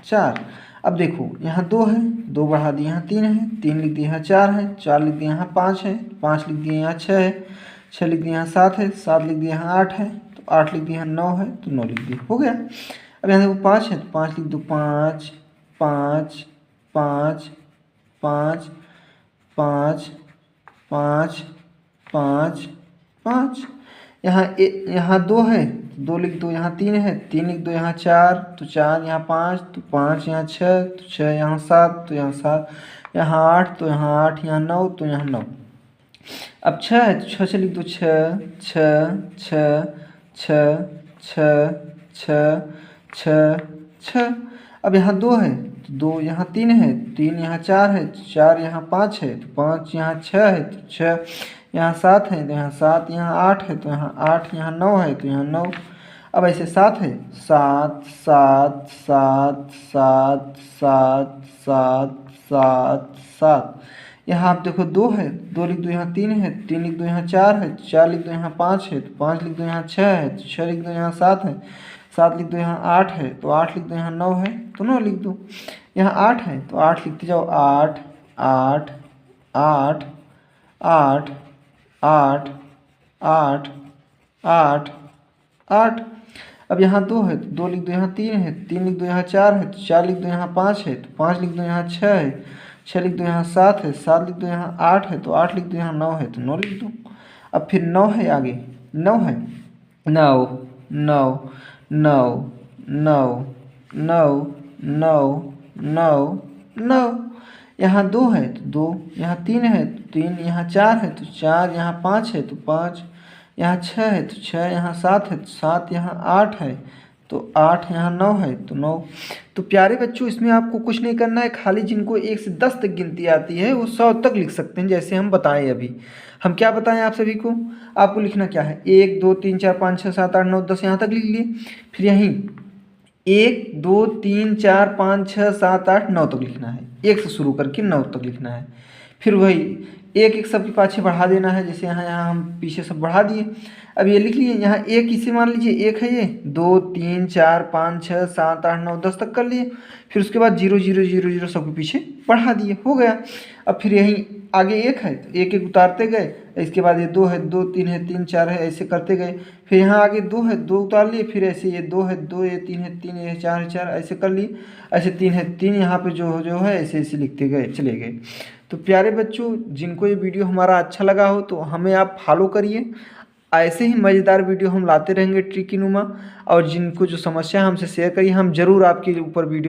4। अब देखो यहाँ 2 है, 2 बढ़ा दिए यहाँ 3 है, 3 लिख दिए यहाँ 4 है, 4 लिख दिए यहाँ 5 है, 5 लिख दिए यहाँ 6 है, 6 लिख दिए यहाँ 7 है, 7 लिख दिए यहाँ 8 है, तो 8 लिख दिए यहाँ 9 है, तो 9 लिख दिए, हो गया। अब यहाँ देखो 5 है, तो 5 लिख दो, 5 5 5 5 5 5 5 5। यहाँ 2 है, 2 लिख दो, यहाँ 3 है, 3 लिख दो, यहाँ 4, तो 4 यहाँ 5, तो 5 यहाँ 6, तो 6 यहाँ 7, तो यहाँ 7, यहाँ 8, तो यहाँ 8, यहाँ 9, तो यहाँ 9। अब 6 है, तो 6 से लिख दो, 6 6 6 6 6 6 6 6। अब यहाँ 2 है, तो 2 यहाँ 3 है, 3 यहाँ 4 है, 4 यहाँ 5 है, तो 5 यहाँ 6 है, तो 6 यहाँ 7 है, तो यहाँ 7 यहाँ 8 है, तो यहाँ 8 यहाँ 9 है, तो यहाँ 9। अब ऐसे 7 है, 7 7 7 7 7 7 7 7। यहाँ आप देखो 2 है, 2 लिख दो, यहाँ 3 है, 3 लिख दो, यहाँ 4 है, 4 लिख दो, यहाँ 5 है, तो 5 लिख दो, यहाँ 6 है, तो 6 लिख दो, यहाँ 7 है, 7 लिख दो, यहाँ 8 है, तो 8 लिख दो, यहाँ 9 है, तो 9 लिख दो। यहाँ 8 है, तो 8 लिखते जाओ, 8 8 8 8 8 8 8 8। अब यहाँ 2 है, तो 2 लिख दो, यहाँ 3 है, 3 लिख दो, यहाँ 4 है, तो 4 लिख दो, यहाँ 5 है, तो 5 लिख दो, यहाँ 6 है, 6 लिख दो, यहाँ 7 है, 7 लिख दो, यहाँ 8 है, तो 8 लिख दो, यहाँ 9 है, तो 9 लिख दो। अब फिर 9 है, आगे 9 है, 9 9 9 9 9 9 9 9। यहाँ 2 है, तो 2 यहाँ 3 है, तो 3 यहाँ 4 है, तो 4 यहाँ 5 है, तो 5 यहाँ 6 है, तो 6 यहाँ 7 है, तो 7 यहाँ 8 है, तो 8 यहाँ 9 है, तो 9। तो प्यारे बच्चों, इसमें आपको कुछ नहीं करना है, खाली जिनको 1 से 10 तक गिनती आती है वो 100 तक लिख सकते हैं, जैसे हम बताएं। अभी हम क्या बताएं आप सभी को, आपको लिखना क्या है, 1 2 3 4 5 6 7 8 9 10 यहाँ तक लिख लिए। फिर यहीं 1 2 3 4 5 6 7 8 9 तक लिखना है, 1 से शुरू करके 9 तक लिखना है। फिर वही एक एक सबके पाछे बढ़ा देना है, जैसे यहाँ हम पीछे सब बढ़ा दिए। अब ये लिख लिए, यहाँ एक इसे मान लीजिए 1 है, ये 2 3 4 5 6 7 8 9 10 तक कर लिए। फिर उसके बाद 0 0 0 0 सबके पीछे बढ़ा दिए, हो गया। अब फिर यहीं आगे 1 है, तो 1 1 उतारते गए, इसके बाद ये 2 है, 2 3 है, 3 4 है, ऐसे करते गए। फिर यहाँ आगे 2 है, 2 उतार लिए, फिर ऐसे ये 2 है, 2 ये 3 है, 3 ये 4 है, 4 ऐसे कर लिए। ऐसे 3 है, 3 यहाँ पे जो है ऐसे ऐसे लिखते गए, चले गए। तो प्यारे बच्चों, जिनको ये वीडियो हमारा अच्छा लगा हो तो हमें आप फॉलो करिए, ऐसे ही मज़ेदार वीडियो हम लाते रहेंगे ट्रिकी नुमा। और जिनको जो समस्या है हमसे शेयर करिए, हम ज़रूर आपके ऊपर वीडियो